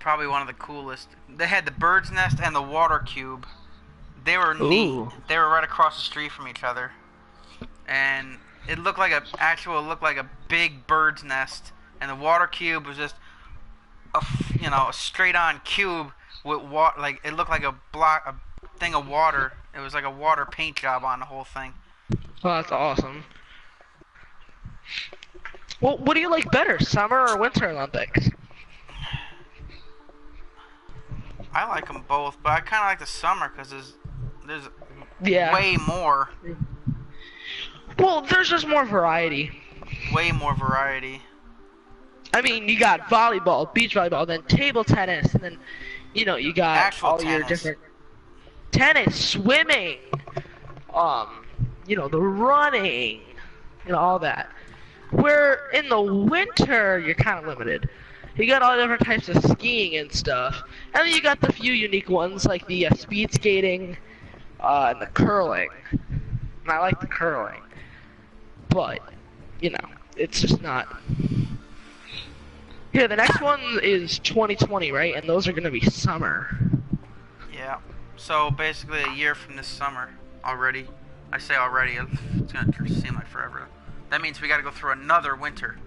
probably one of the coolest. They had the bird's nest and the water cube. They were neat. Ooh. They were right across the street from each other, and it looked like a big bird's nest, and the water cube was just a straight-on cube with water. Like it looked like a thing of water. It was like a water paint job on the whole thing. Oh, that's awesome. Well, what do you like better, Summer or Winter Olympics? I like them both, but I kind of like the summer because there's Yeah. way more. Well, there's just more variety. Way more variety. I mean, you got volleyball, beach volleyball, then table tennis, and then, you know, you got Actual all your tennis. different tennis, swimming, you know, the running, you know, all that. Where in the winter, you're kind of limited. You got all different types of skiing and stuff, and then you got the few unique ones like the speed skating and the curling. And I like the curling, but you know, it's just not. Here, the next one is 2020, right? And those are gonna be summer. Yeah. So basically a year from this summer already. I say already. It's gonna seem like forever. That means we got to go through another winter.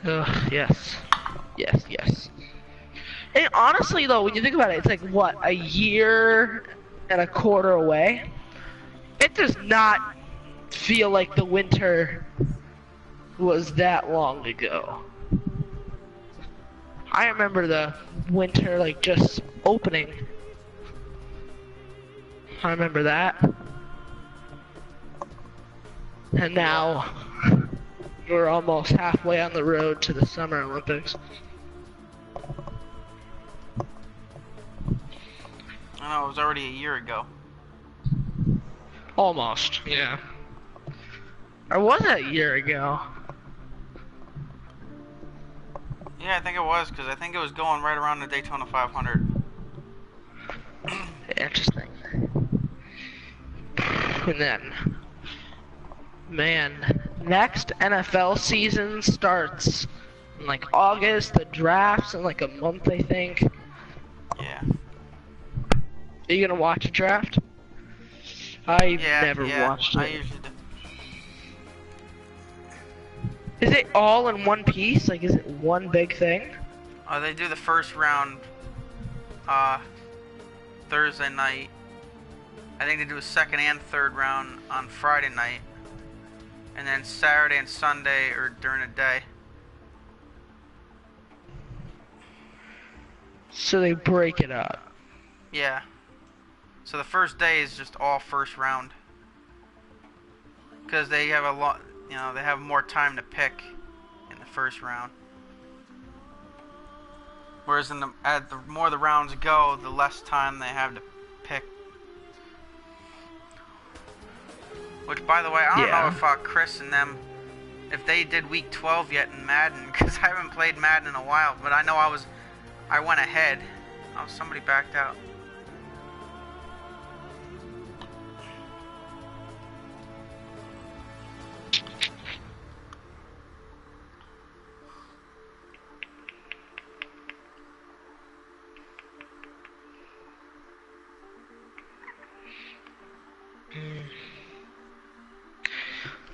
Yes. Yes, yes. And honestly, though, when you think about it, it's like, what, a year and a quarter away? It does not feel like the winter was that long ago. I remember the winter, like, just opening. I remember that. And now we're almost halfway on the road to the Summer Olympics. I know, it was already a year ago. Almost, yeah. Or was it a year ago? Yeah, I think it was, because I think it was going right around the Daytona 500. Interesting. And then, man, next NFL season starts in like August. The draft's in like a month, I think. Yeah. Are you gonna watch a draft? I've never yeah, watched I it. usually do. Is it all in one piece? Like, is it one big thing? They do the first round Thursday night. I think they do a second and third round on Friday night. And then Saturday and Sunday or during the day. So they break it up. Yeah. So the first day is just all first round. Because they have a lot, you know, they have more time to pick in the first round. Whereas the more the rounds go, the less time they have to pick. Which, by the way, I don't know if Chris and them, if they did week 12 yet in Madden, because I haven't played Madden in a while. But I know I went ahead. Oh, somebody backed out.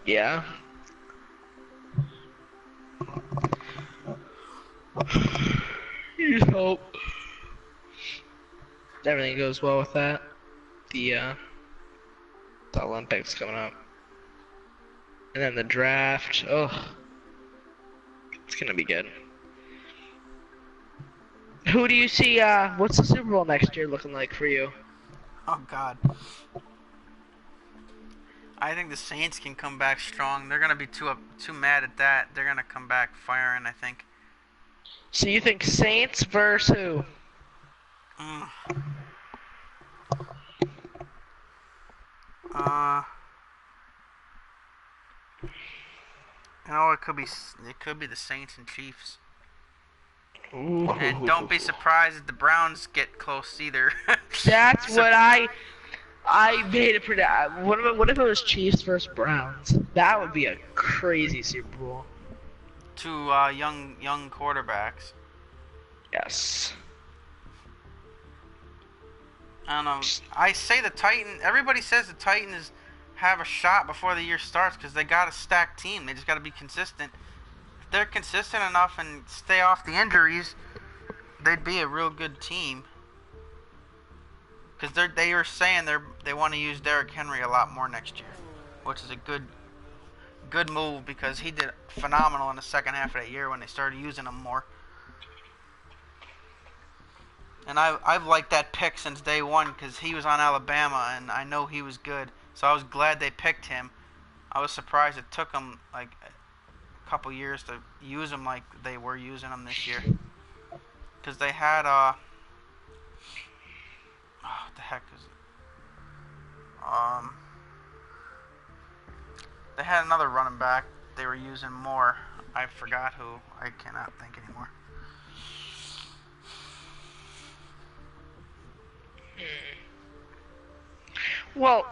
Yeah. You hope everything goes well with that. The Olympics coming up. And then the draft. Oh, it's gonna be good. Who do you see, what's the Super Bowl next year looking like for you? Oh, God. I think the Saints can come back strong. They're gonna be too mad at that. They're gonna come back firing, I think. So you think Saints versus who? You know, it could be the Saints and Chiefs. Ooh. And don't be surprised if the Browns get close either. That's what I made it predict. What if it was Chiefs versus Browns? That would be a crazy Super Bowl. Two young quarterbacks. Yes. I don't know. I say the Titan. Everybody says the Titans have a shot before the year starts because they got a stacked team. They just got to be consistent. If they're consistent enough and stay off the injuries, they'd be a real good team. Because they were saying they want to use Derrick Henry a lot more next year, which is a good move because he did phenomenal in the second half of that year when they started using him more. And I've liked that pick since day one because he was on Alabama and I know he was good. So I was glad they picked him. I was surprised it took them like a couple years to use him like they were using him this year. Because they had what the heck is it? They had another running back they were using more. I forgot who. I cannot think anymore. Well,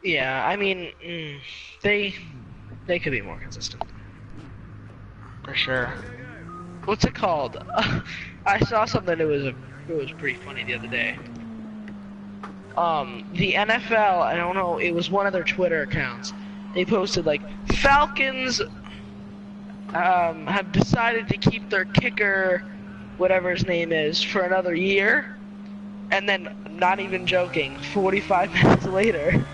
yeah, I mean, they could be more consistent. For sure. What's it called? I saw something that was pretty funny the other day. The NFL, I don't know, it was one of their Twitter accounts. They posted like Falcons have decided to keep their kicker, whatever his name is, for another year. And then, not even joking, 45 minutes later,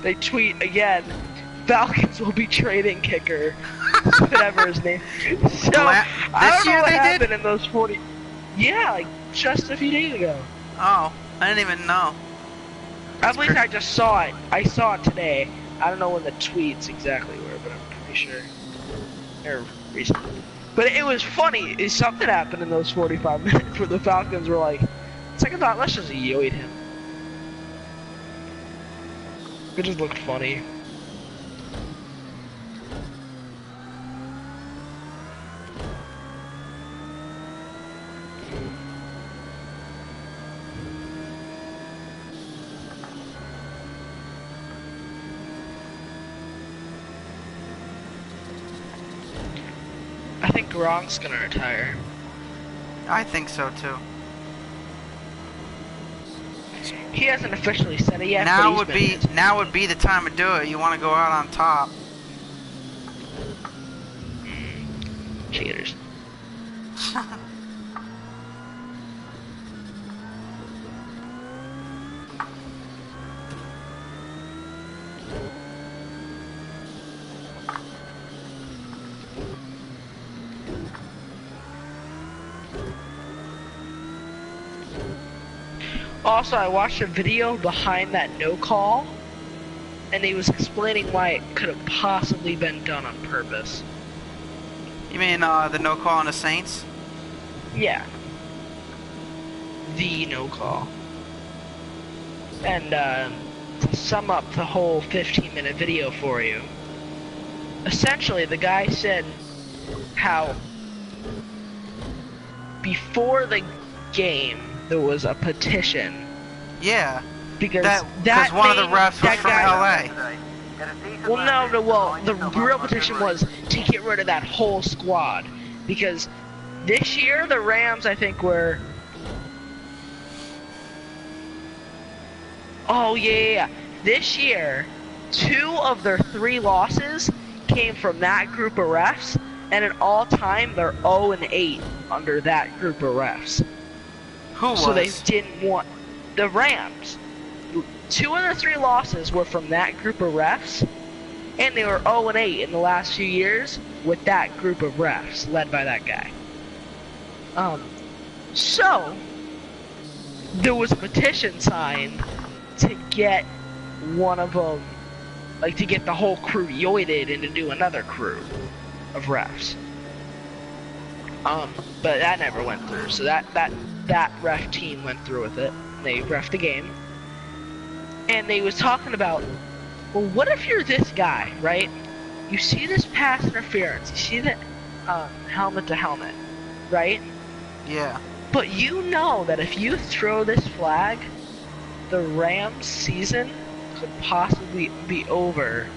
they tweet again, Falcons will be trading kicker, whatever his name. So, I don't know what happened in those 40... Yeah, like, just a few days ago. Oh, I didn't even know. At least I just saw it. I saw it today. I don't know when the tweets exactly were, but I'm pretty sure. They're recent. But it was funny. Something happened in those 45 minutes where the Falcons were like, second thought, let's just yoid him. It just looked funny. I think Gronk's gonna retire. I think so too. He hasn't officially said it yet. Now would be the time to do it. You want to go out on top. Cheaters. Also, I watched a video behind that no call, and he was explaining why it could have possibly been done on purpose. You mean the no call on the Saints? Yeah. The no call. And to sum up the whole 15-minute video for you, essentially the guy said how before the game there was a petition. Yeah. Because one of the refs was from LA. Well, no, the real petition was to get rid of that whole squad. Because this year, the Rams, I think, were... Oh, yeah. This year, 2 of their 3 losses came from that group of refs. And in all time, they're 0-8 under that group of refs. Who was? So they didn't want... The Rams. 2 of their 3 losses were from that group of refs, and they were 0-8 in the last few years with that group of refs, led by that guy. So, there was a petition signed to get one of them, like to get the whole crew yoided and to do another crew of refs. But that never went through, so that ref team went through with it. They ref the game. And they was talking about, well, what if you're this guy, right? You see this pass interference, you see that helmet to helmet, right? Yeah. But you know that if you throw this flag, the Rams season could possibly be over,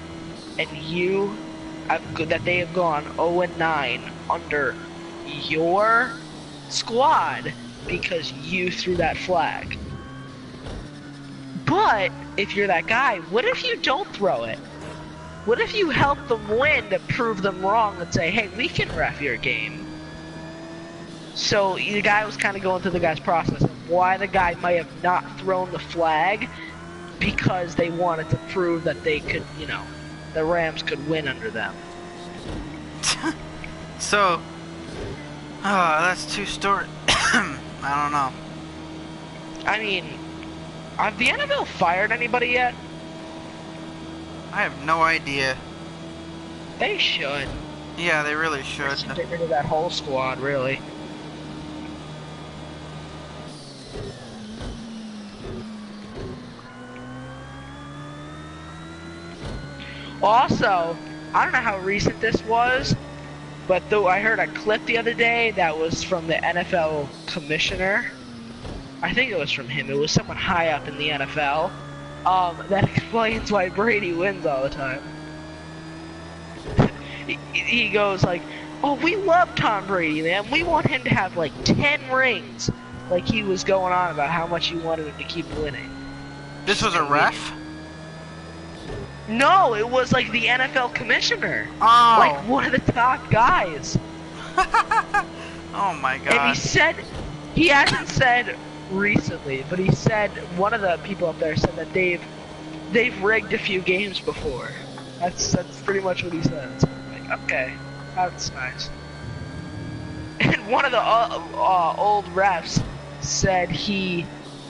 and that they have gone 0-9 under your squad because you threw that flag. But if you're that guy, what if you don't throw it? What if you help them win to prove them wrong and say, hey, we can ref your game? So the guy was kind of going through the guy's process of why the guy might have not thrown the flag, because they wanted to prove that they could, you know, the Rams could win under them. So, that's too short. I don't know. I mean, have the NFL fired anybody yet? I have no idea. They should. Yeah, they really should. Get rid of that whole squad, really. Also, I don't know how recent this was, but though I heard a clip the other day that was from the NFL commissioner. I think it was from him. It was someone high up in the NFL. That explains why Brady wins all the time. He goes like, "Oh, we love Tom Brady, man. We want him to have like 10 rings." Like he was going on about how much he wanted him to keep winning. This was a ref? No, it was like the NFL commissioner. Oh. Like one of the top guys. Oh my god. And he hasn't said recently, but he said, one of the people up there said that they've rigged a few games before. That's pretty much what he said. So I'm like, okay, that's nice. And one of the old refs said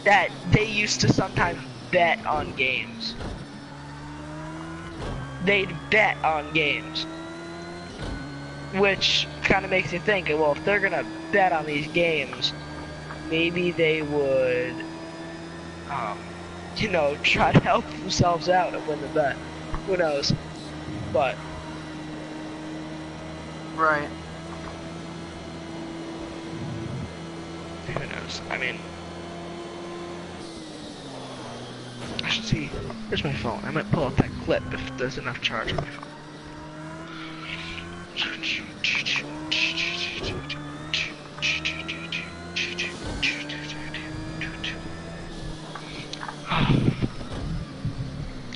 that they used to sometimes bet on games. They'd bet on games, which kind of makes you think, well, if they're gonna bet on these games, maybe they would, you know, try to help themselves out and win the bet. Who knows? But right. Who knows? I mean, I should see. Where's my phone? I might pull up that clip if there's enough charge on my phone.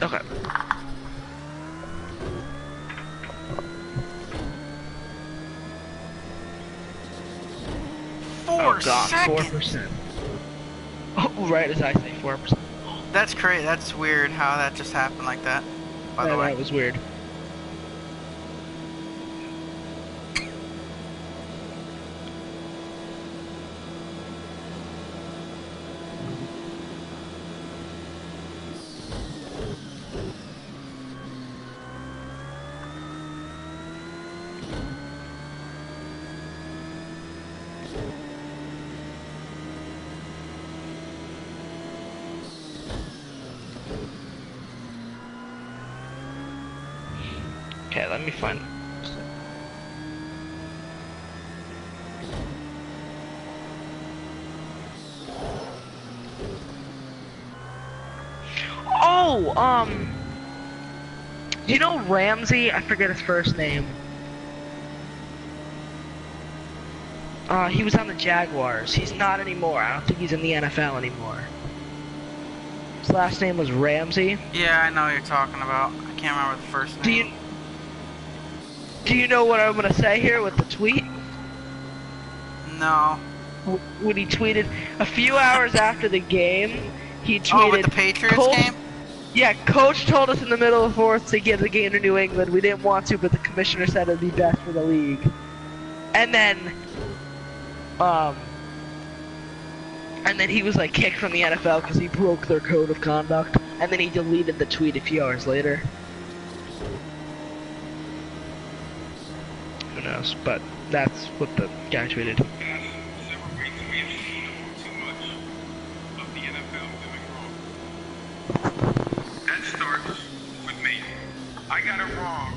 Okay. Oh god, 4%. Oh, right as I say, 4%. That's crazy. That's weird how that just happened like that. By the way, that was weird. Okay, let me find. Oh, you know Ramsey? I forget his first name. He was on the Jaguars. He's not anymore. I don't think he's in the NFL anymore. His last name was Ramsey. yeah, I know what you're talking about. I can't remember the first name. Do you know what I'm gonna say here with the tweet? No. When he tweeted a few hours after the game, he tweeted. Oh, with the Patriots game? Yeah, coach told us in the middle of the fourth to give the game to New England. We didn't want to, but the commissioner said it'd be best for the league. And then he was like kicked from the NFL because he broke their code of conduct. And then he deleted the tweet a few hours later. Who knows? But that's what the guy tweeted. That starts with me. I got it wrong.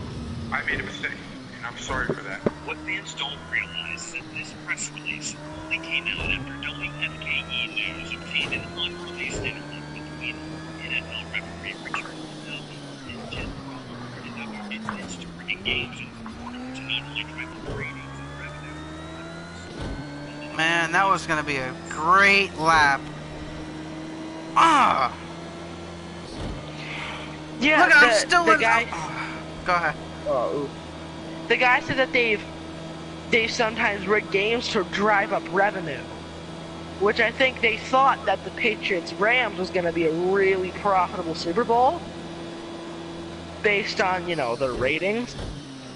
I made a mistake, and I'm sorry for that. What fans don't realize is that this press release only came out after WFKE News obtained an unreleased interview between NFL referee Richard and Jim Crawford and other incidents to rigging games in order to not only drive up ratings and revenue, but Man, that was gonna be a great lap. Ah! Yeah, Look, I'm still the in. guy. Go ahead. Oh, the guy said that they've sometimes rigged games to drive up revenue, which I think they thought that the Patriots Rams was going to be a really profitable Super Bowl based on their ratings,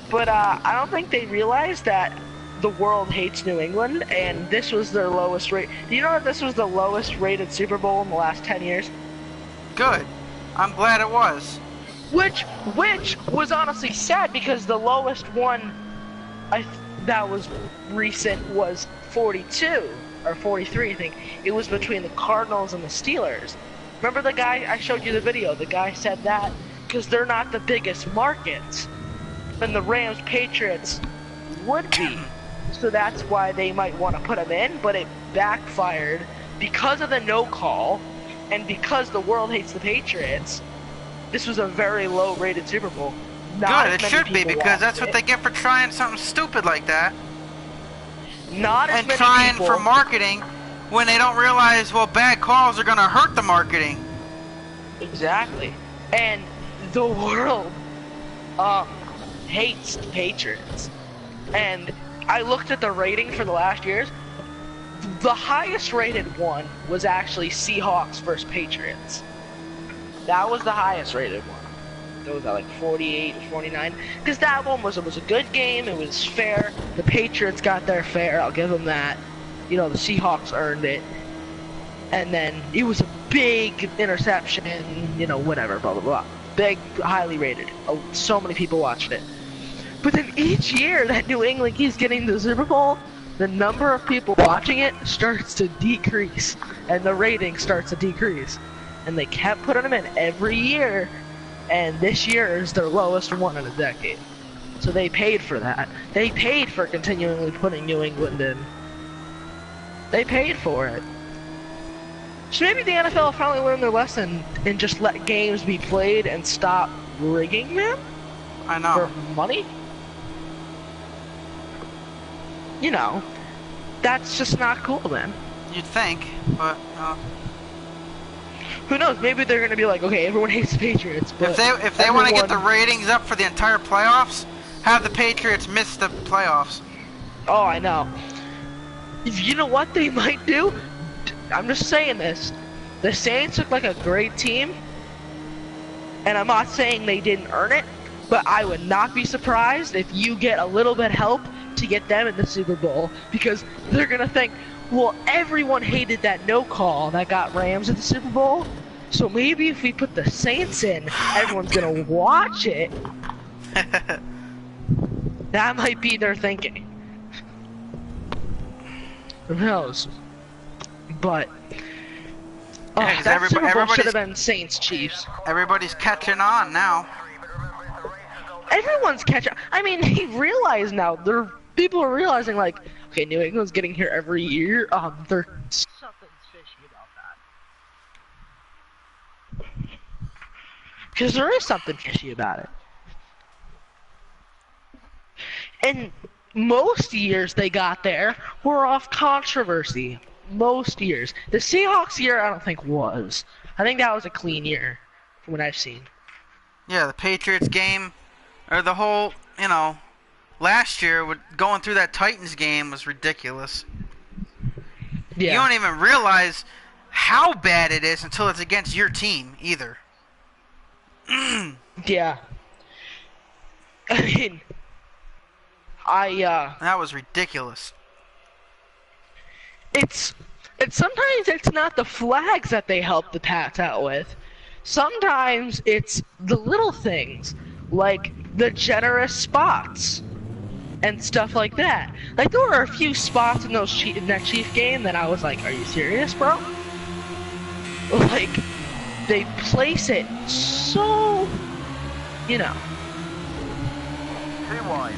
but I don't think they realized that the world hates New England, and this was their lowest rate. Do you know that this was the lowest rated Super Bowl in the last 10 years? Good. I'm glad it was. Which was honestly sad, because the lowest one that was recent was 42 or 43, I think. It was between the Cardinals and the Steelers. Remember the guy I showed you the video? The guy said that because they're not the biggest markets, and the Rams Patriots would be. So that's why they might want to put them in, but it backfired because of the no call and because the world hates the Patriots. This was a very low-rated Super Bowl. Not Good, it as should many be, people because that's watched what they get for trying something stupid like that. Not as And many trying people. for marketing when they don't realize, well, bad calls are going to hurt the marketing. Exactly. And the world hates the Patriots. And I looked at the rating for the last years. The highest rated one was actually Seahawks versus Patriots. That was the highest rated one. That was at like 48 or 49. Because that one was a good game. It was fair. The Patriots got their fair. I'll give them that. The Seahawks earned it. And then it was a big interception. Whatever. Blah blah blah. Big, highly rated. Oh, so many people watched it. But then each year that New England keeps getting the Super Bowl, the number of people watching it starts to decrease, and the rating starts to decrease. And they kept putting them in every year, and this year is their lowest one in a decade. So they paid for that. They paid for continually putting New England in. They paid for it. So maybe the NFL finally learned their lesson and just let games be played and stop rigging them I know. for money. That's just not cool, man. You'd think, but Who knows? Maybe they're gonna be like, okay, everyone hates the Patriots, but if they want to get the everyone- ratings up for the entire playoffs, have the Patriots miss the playoffs. Oh, I know. You know what they might do? I'm just saying this. The Saints look like a great team, and I'm not saying they didn't earn it, but I would not be surprised if you get a little bit help to get them in the Super Bowl, because they're gonna think, well, everyone hated that no call that got Rams in the Super Bowl, so maybe if we put the Saints in, everyone's gonna watch it. That might be their thinking. Who knows? But Yeah, 'cause that Super Bowl should everybody's- have been Saints Chiefs. Everybody's catching on now. Everyone's catching. I mean, they realize now. People are realizing, like, okay, New England's getting here every year. There's something's fishy about that. Because there is something fishy about it. And most years they got there were off controversy. Most years. The Seahawks year, I don't think was. I think that was a clean year, from what I've seen. Yeah, the Patriots game, or the whole, last year going through that Titans game was ridiculous. Yeah. You don't even realize how bad it is until it's against your team, either. Yeah. I mean, That was ridiculous. It's sometimes it's not the flags that they help the Pats out with. Sometimes it's the little things, like the generous spots and stuff like that. Like, there were a few spots in that Chief game that I was like, are you serious, bro? Like, they place it so,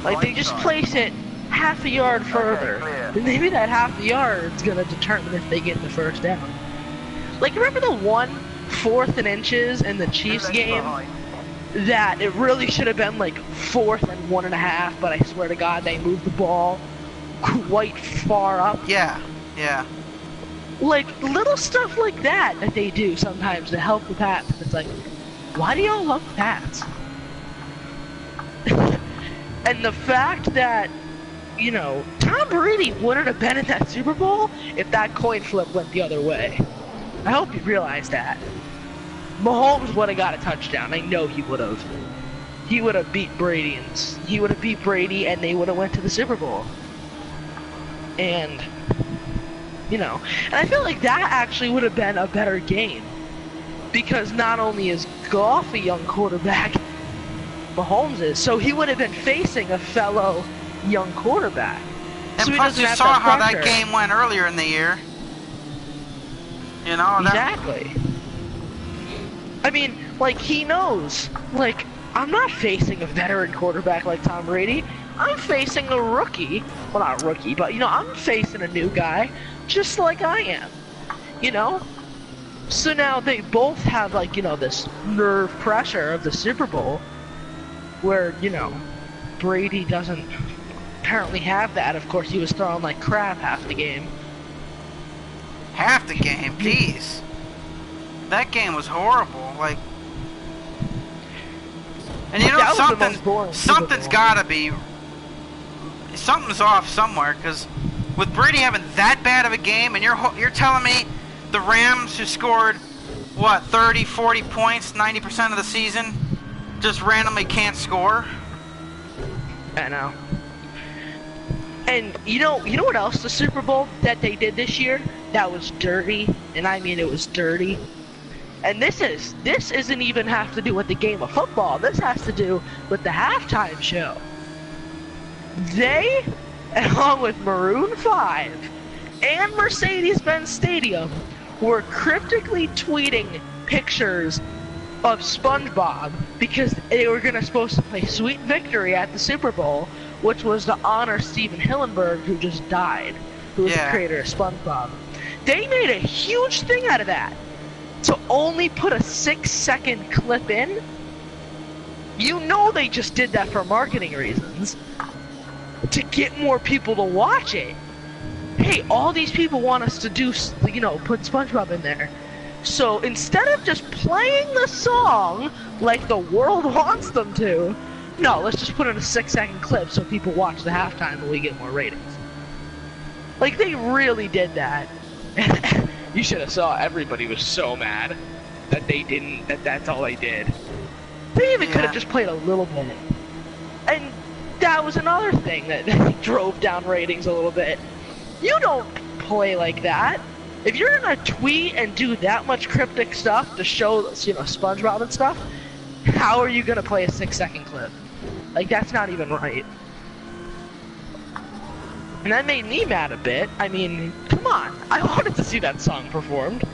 like, they just place it half a yard further. And maybe that half a yard's gonna determine if they get the first down. Like, remember the 4th and inches in the Chiefs game? That it really should have been like 4th and 1.5, but I swear to God they moved the ball quite far up. Yeah. Yeah. Like, little stuff like that they do sometimes to help the Pats. It's like, why do y'all love the Pats? And the fact that, you know, Tom Brady wouldn't have been in that Super Bowl if that coin flip went the other way. I hope you realize that. Mahomes would have got a touchdown. I know he would have. He would have beat Brady, and he would have beat Brady, and they would have went to the Super Bowl. And, you know, and I feel like that actually would have been a better game, because not only is Goff a young quarterback, Mahomes is, so he would have been facing a fellow young quarterback. And So he plus, doesn't you have saw that how that pressure. game went earlier in the year. You know, Exactly. I mean, like, he knows, like, I'm not facing a veteran quarterback like Tom Brady. I'm facing a rookie. Well, not rookie, but, you know, I'm facing a new guy just like I am. You know? So now they both have, like, you know, this nerve pressure of the Super Bowl where, you know, Brady doesn't apparently have that. Of course, he was throwing like crap half the game. half the game, jeez. That game was horrible. Like, and you know That was the most boring something's Super Bowl. gotta be, something's off somewhere. Because with Brady having that bad of a game, and you're telling me the Rams, who scored what 30, 40 points 90% of the season, just randomly can't score. I know. And you know what else the Super Bowl that they did this year that was dirty, and I mean it was dirty. And this isn't even have to do with the game of football. This has to do with the halftime show. They, along with Maroon 5 and Mercedes-Benz Stadium, were cryptically tweeting pictures of SpongeBob because they were supposed to play Sweet Victory at the Super Bowl, which was to honor Steven Hillenburg, who just died, who was the creator of SpongeBob. They made a huge thing out of that. To only put a 6-second clip in, you know they just did that for marketing reasons, to get more people to watch it. Hey, all these people want us to do, you know, put SpongeBob in there. So instead of just playing the song like the world wants them to, no, let's just put in a 6-second clip so people watch the halftime and we get more ratings. Like, they really did that. You should have saw everybody was so mad that they didn't, that's all they did. They even could have just played a little bit. And that was another thing that drove down ratings a little bit. You don't play like that. If you're gonna tweet and do that much cryptic stuff to show, you know, SpongeBob and stuff, how are you gonna play a 6-second clip? Like, that's not even right. And that made me mad a bit. I mean, come on. I wanted to see that song performed.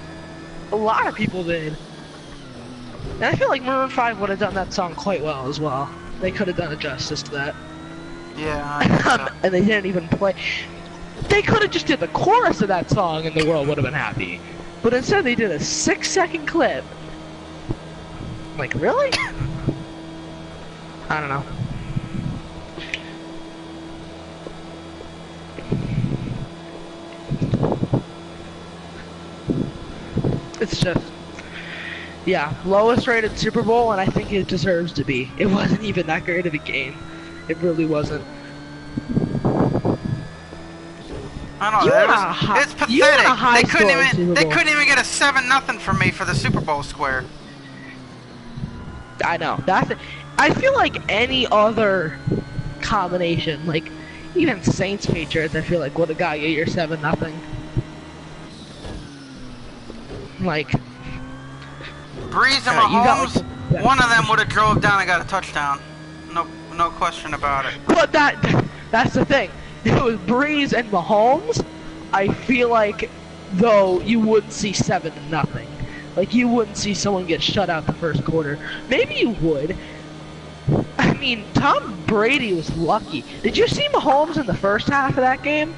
A lot of people did. And I feel like Maroon 5 would have done that song quite well as well. They could have done a justice to that. Yeah, I think so. And they didn't even play. They could have just did the chorus of that song and the world would have been happy. But instead they did a 6-second clip. Like, really? I don't know. It's just, yeah, lowest rated Super Bowl, and I think it deserves to be. It wasn't even that great of a game. It really wasn't. I don't know. It's pathetic. They couldn't even get a 7-0 from me for the Super Bowl square. I know. I feel like any other combination, like even Saints Patriots, I feel like would have got you your 7-0. Like, Breeze and Mahomes, one of them would have drove down and got a touchdown. No question about it. But that's the thing. It was Breeze and Mahomes. I feel like, though, you wouldn't see 7-0. Like, you wouldn't see someone get shut out the first quarter. Maybe you would. I mean, Tom Brady was lucky. Did you see Mahomes in the first half of that game?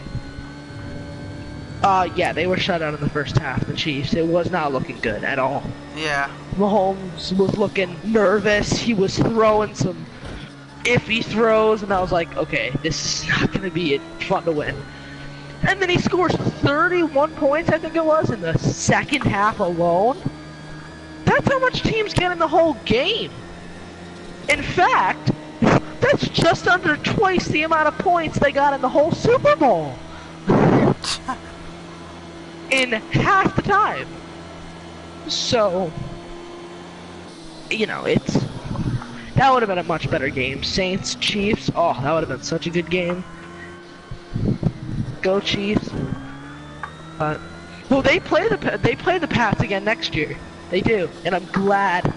Yeah, they were shut out in the first half, the Chiefs. It was not looking good at all. Yeah. Mahomes was looking nervous. He was throwing some iffy throws, and I was like, okay, this is not going to be fun to win. And then he scores 31 points, I think it was, in the second half alone. That's how much teams get in the whole game. In fact, that's just under twice the amount of points they got in the whole Super Bowl. In half the time. So, you know, that would have been a much better game. Saints, Chiefs, oh, that would have been such a good game. Go Chiefs. Well, they play the Pats again next year. They do, and I'm glad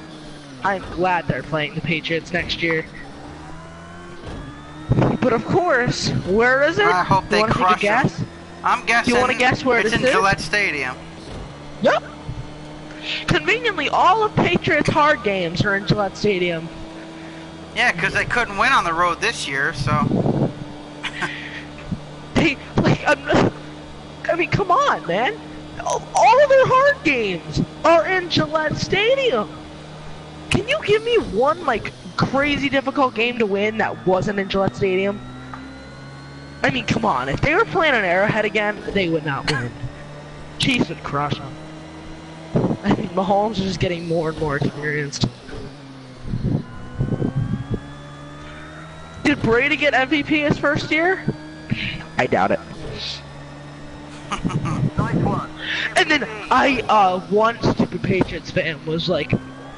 they're playing the Patriots next year. But of course, where is it? I hope they crush them. I'm guessing. You want to guess where it's in Gillette Stadium. Yep. Conveniently, all of Patriots' hard games are in Gillette Stadium. Yeah, because they couldn't win on the road this year, so. I mean, come on, man. All of their hard games are in Gillette Stadium. Can you give me one, like, crazy difficult game to win that wasn't in Gillette Stadium? I mean, come on. If they were playing on Arrowhead again, they would not win. Chiefs would crush them. I mean, Mahomes is just getting more and more experienced. Did Brady get MVP his first year? I doubt it. And then one stupid Patriots fan was like,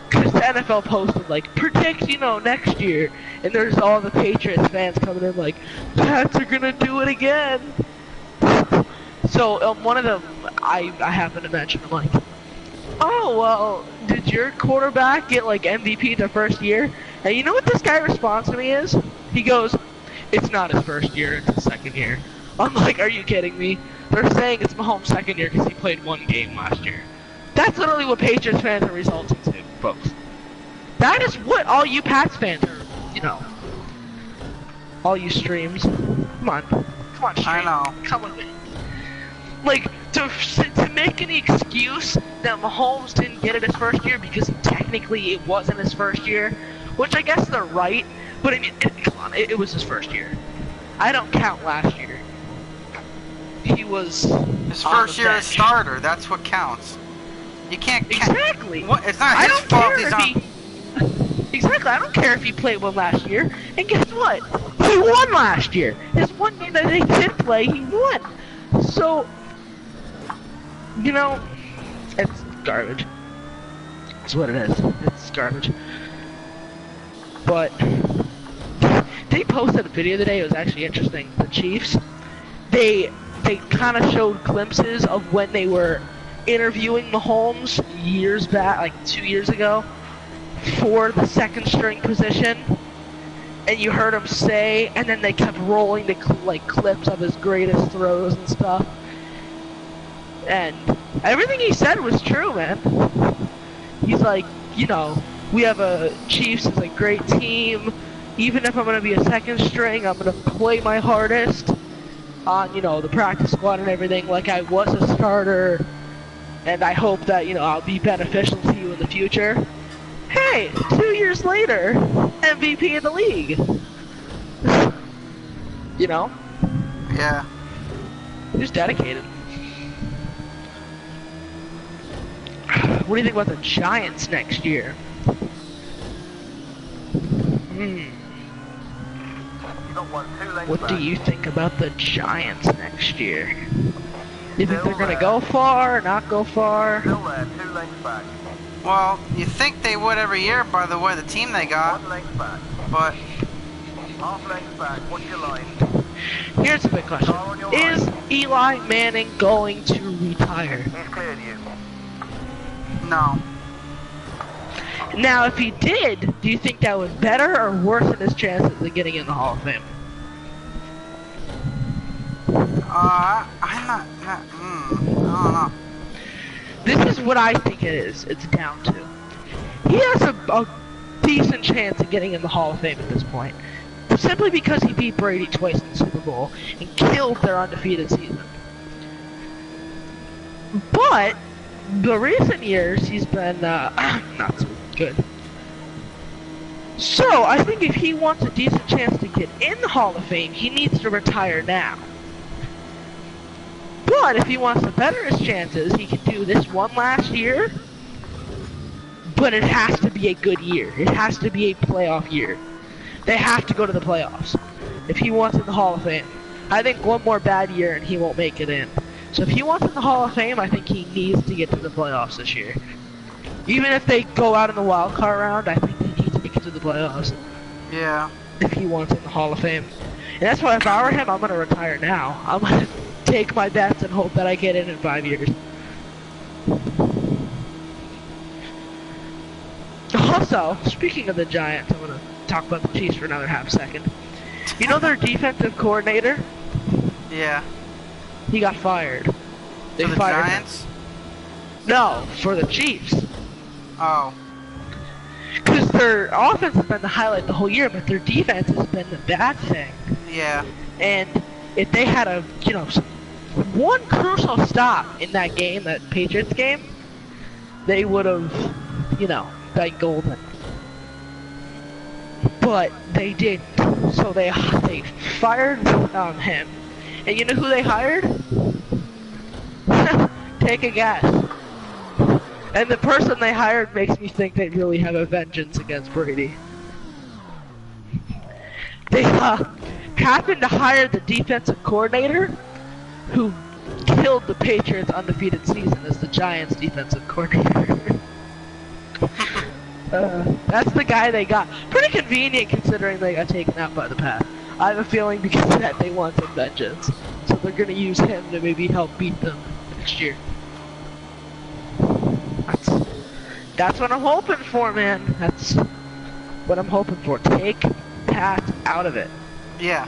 because the NFL posted like, predict, next year, and there's all the Patriots fans coming in like, Pats are gonna do it again. So one of them, I happen to mention, I'm like, oh well, did your quarterback get like MVP the first year? And you know what this guy responds to me is? He goes, it's not his first year, it's his second year. I'm like, are you kidding me? They're saying it's Mahomes' second year because he played one game last year. That's literally what Patriots fans are resulting to, folks. That is what all you Pats fans are, all you streams. Come on, stream. I know. Come with me. Like, to make any excuse that Mahomes didn't get it his first year because technically it wasn't his first year, which I guess they're right, but I mean, come on, it was his first year. I don't count last year. He was his first year as starter. That's what counts. You can't exactly. It's not his fault. He's on. Exactly. I don't care if he played one last year. And guess what? He won last year. His one game that they did play, he won. So, it's garbage. That's what it is. It's garbage. But they posted a video today. It was actually interesting. The Chiefs, they kind of showed glimpses of when they were interviewing Mahomes years back, like 2 years ago, for the second string position. And you heard him say, and then they kept rolling the clips of his greatest throws and stuff. And everything he said was true, man. He's like, we have a Chiefs is a great team. Even if I'm going to be a second string, I'm going to play my hardest on, the practice squad and everything like I was a starter. And I hope that, I'll be beneficial to you in the future. Hey, 2 years later, MVP of the league. Yeah. He's dedicated. What do you think about the Giants next year? What do you think about the Giants next year? You think they're going to go far or not go far? Well, you think they would every year by the way the team they got, but... Here's a big question. Is Eli Manning going to retire? No. Now, if he did, do you think that was better or worse than his chances of getting in the Hall of Fame? I don't know. This is what I think it is. It's down to. He has a decent chance of getting in the Hall of Fame at this point. Simply because he beat Brady twice in the Super Bowl and killed their undefeated season. But, the recent years, he's been, not so good. So, I think if he wants a decent chance to get in the Hall of Fame, he needs to retire now. But if he wants to better his chances, he can do this one last year. But it has to be a good year. It has to be a playoff year. They have to go to the playoffs if he wants in the Hall of Fame. I think one more bad year and he won't make it in. So if he wants in the Hall of Fame, I think he needs to get to the playoffs this year. Even if they go out in the wild card round, I think they need to make it to the playoffs. Yeah. If he wants in the Hall of Fame. And that's why if I were him, I'm going to retire now. I'm going to take my bets and hope that I get in 5 years. Also, speaking of the Giants, I'm going to talk about the Chiefs for another half second. You know their defensive coordinator? Yeah. He got fired. They For the fired Giants? him. No, for the Chiefs. Oh. Because their offense has been the highlight the whole year, but their defense has been the bad thing. Yeah. And if they had a, one crucial stop in that game, that Patriots game, they would have, been golden. But they didn't. So they fired him. And you know who they hired? Take a guess. And the person they hired makes me think they really have a vengeance against Brady. They happened to hire the defensive coordinator who killed the Patriots' undefeated season as the Giants' defensive coordinator. That's the guy they got. Pretty convenient considering they got taken out by the Pats. I have a feeling because of that they want some vengeance. So they're going to use him to maybe help beat them next year. That's what I'm hoping for, man. That's what I'm hoping for. Take Pat out of it. Yeah.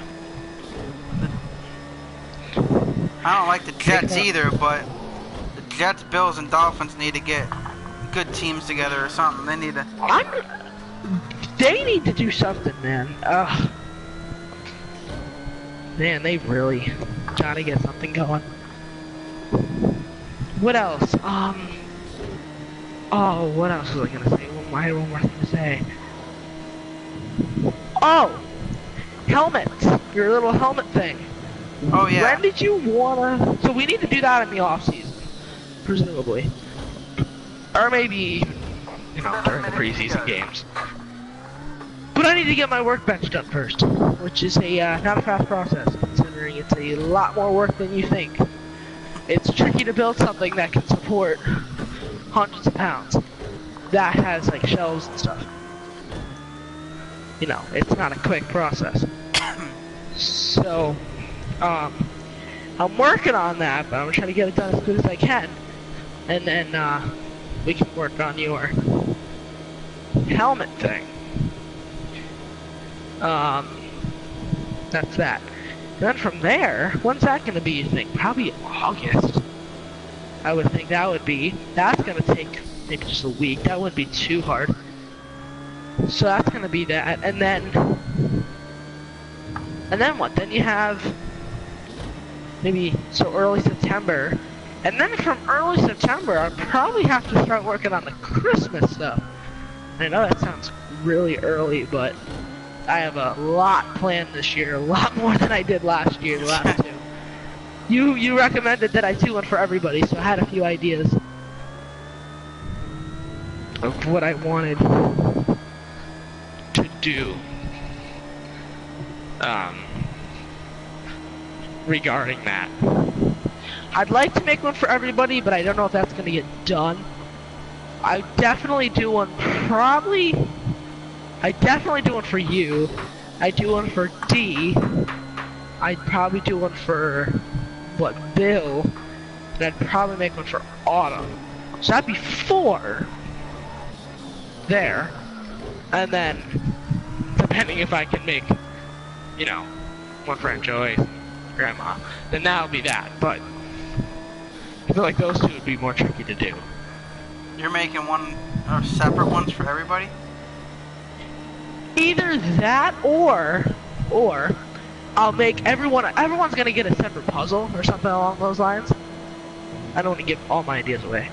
I don't like the Jets either, but the Jets, Bills, and Dolphins need to get good teams together or something. They need to... They need to do something, man. Man, they really got to get something going. What else? Oh, what else was I gonna say? I had one more thing to say. Oh! Helmets! Your little helmet thing. Oh, yeah. When did you wanna... So we need to do that in the off-season, presumably. Or maybe, during the preseason games. But I need to get my workbench done first, which is not a fast process, considering it's a lot more work than you think. It's tricky to build something that can support hundreds of pounds that has like shelves and stuff. It's not a quick process. So I'm working on that, but I'm trying to get it done as good as I can, and then we can work on your helmet thing. That's that. And then from there, when's that gonna be, you think? Probably in August. I would think that's gonna take maybe just a week. That wouldn't be too hard. So that's gonna be that, and then what? Then you have maybe early September, and then from early September, I'll probably have to start working on the Christmas stuff. I know that sounds really early, but I have a lot planned this year, a lot more than I did last year, the last two. You recommended that I do one for everybody, so I had a few ideas of what I wanted to do regarding that. I'd like to make one for everybody, but I don't know if that's going to get done. I definitely do one for you. I do one for D. I'd probably do one for Bill, and I'd probably make one for Autumn. So that'd be 4 there. And then, depending if I can make, one for Aunt Joey, Grandma, then that'll be that. But I feel like those two would be more tricky to do. You're making one or separate ones for everybody? Either that or I'll make everyone's gonna get a separate puzzle or something along those lines. I don't want to give all my ideas away.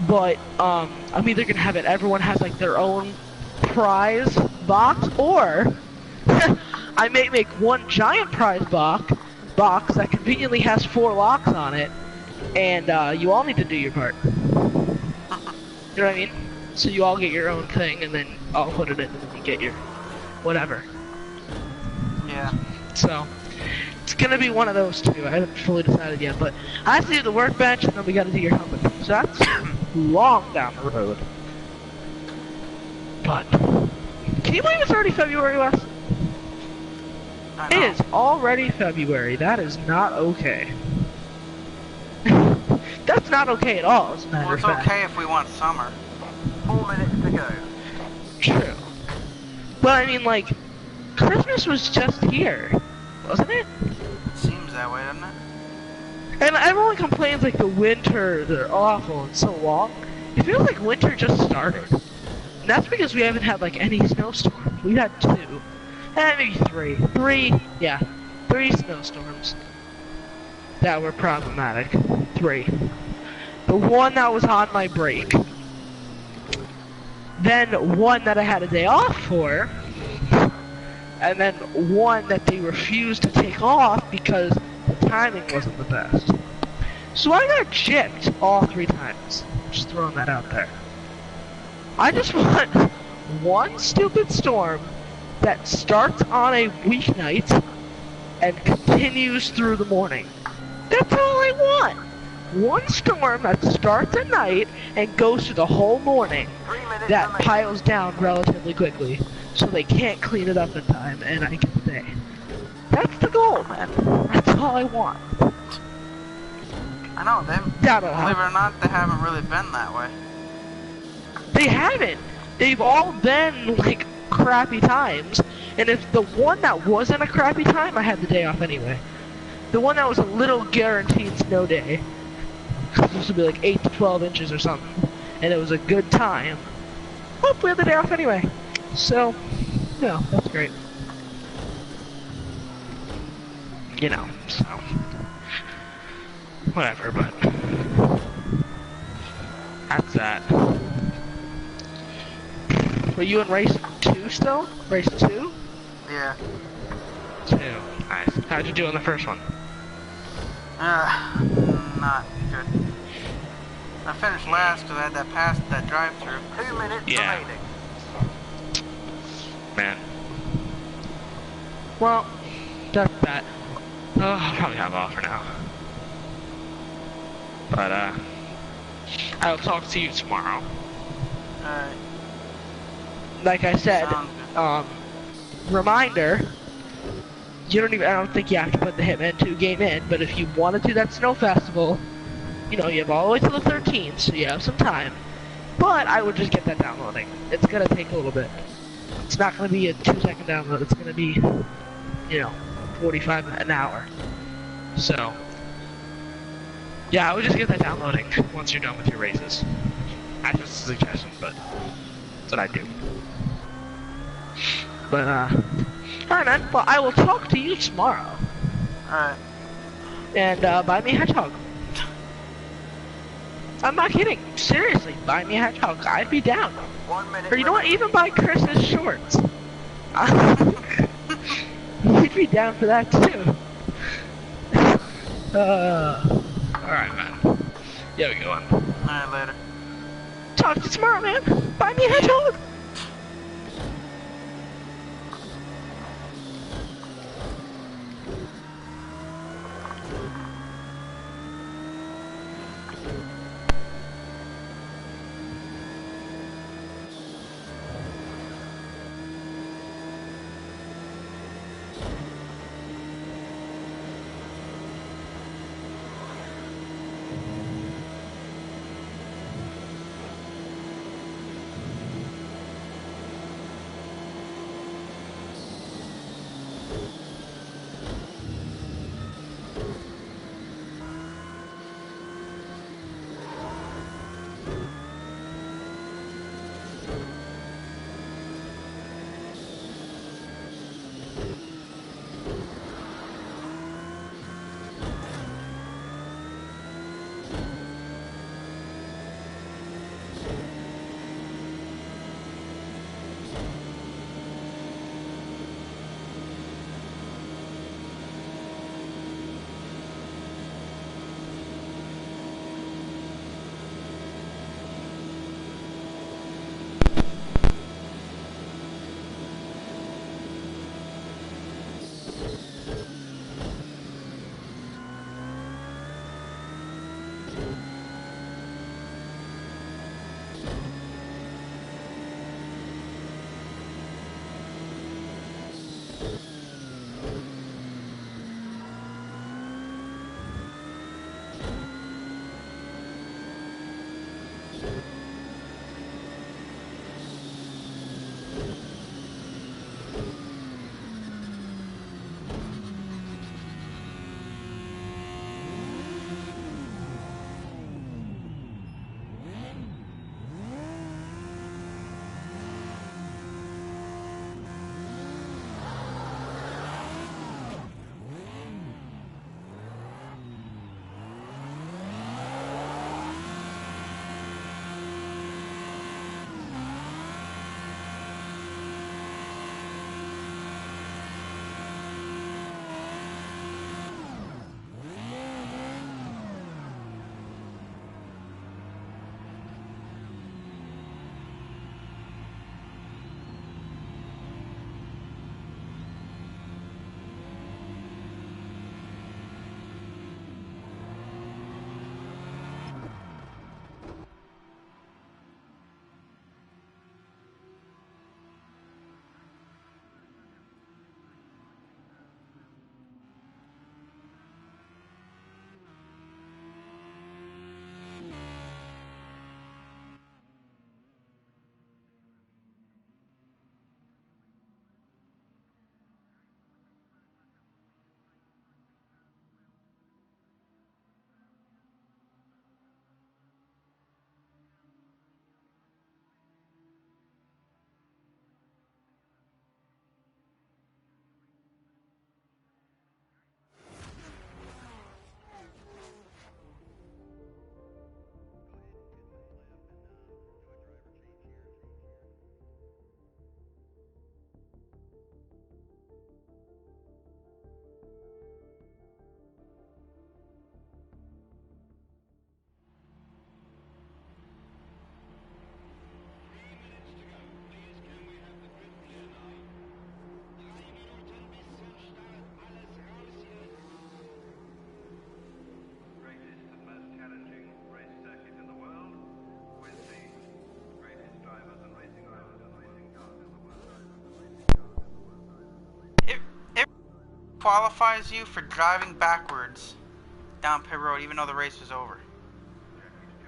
But I'm either gonna have everyone has like their own prize box, or I may make one giant prize box that conveniently has 4 locks on it, And you all need to do your part. You know what I mean? So you all get your own thing, and then I'll put it in, and then you get your whatever. Yeah. So it's gonna be one of those two. I haven't fully decided yet, but I have to do the workbench, and then we gotta do your helmet. So that's long down the road. But can you believe it's already February, Wes? I It know. is already February. That is not okay. That's not okay at all, as a matter Well, of it's fact. okay if we want summer. 4 minutes to go. True. But I mean, like, Christmas was just here, wasn't it? Seems that way, doesn't it? And everyone complains like the winters are awful and so long. It feels like winter just started. And that's because we haven't had like any snowstorms. We had 2. Maybe 3. 3 snowstorms that were problematic. 3. The one that was on my break. Then one that I had a day off for. And then one that they refused to take off because the timing wasn't the best. So I got gypped all 3 times. Just throwing that out there. I just want one stupid storm that starts on a weeknight and continues through the morning. That's all I want. One storm that starts at night and goes through the whole morning 3 minutes that remaining. piles down relatively quickly so they can't clean it up in time and I get the day. That's the goal, man. That's all I want. I know, That'll believe it happen. or not, they haven't really been that way. They haven't. They've all been like crappy times. And if the one that wasn't a crappy time, I had the day off anyway. The one that was a little guaranteed snow day, supposed to be like 8 to 12 inches or something, and it was a good time. Oh, we had the day off anyway. So, no, that's great. You know, so whatever, but that's that. Were you in race 2 still? Race 2? Yeah. 2. Nice. How'd you do in the first one? Not good. I finished last because I had that drive-through. 2 minutes Yeah. remaining. Man. Well, that's that. Oh, I'll probably have off for now. But, I'll talk to you tomorrow. Alright. Like I said, Sounds good. reminder, I don't think you have to put the Hitman 2 game in, but if you want to do that Snow Festival, you know, you have all the way to the 13th, so you have some time. But I would just get that downloading. It's gonna take a little bit. It's not gonna be a 2-second download, it's gonna be, you know, 45 an hour. So, yeah, I would just get that downloading once you're done with your races. That's just a suggestion, but that's what I do. But, alright man, well I will talk to you tomorrow. Alright. And, buy me a hedgehog. I'm not kidding. Seriously, buy me a hedgehog. I'd be down. 1 minute Or you know what, remaining. even buy Chris's shorts. You'd be down for that too. Alright man. Yeah, we go on. Alright, later. Talk to you tomorrow, man. Buy me a hedgehog. disqualifies you for driving backwards down pit road even though the race was over.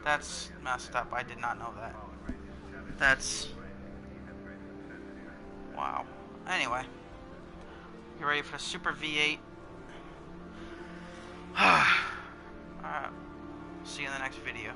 That's messed up. I did not know that. That's... wow. Anyway. Get ready for the Super V8. Alright. See you in the next video.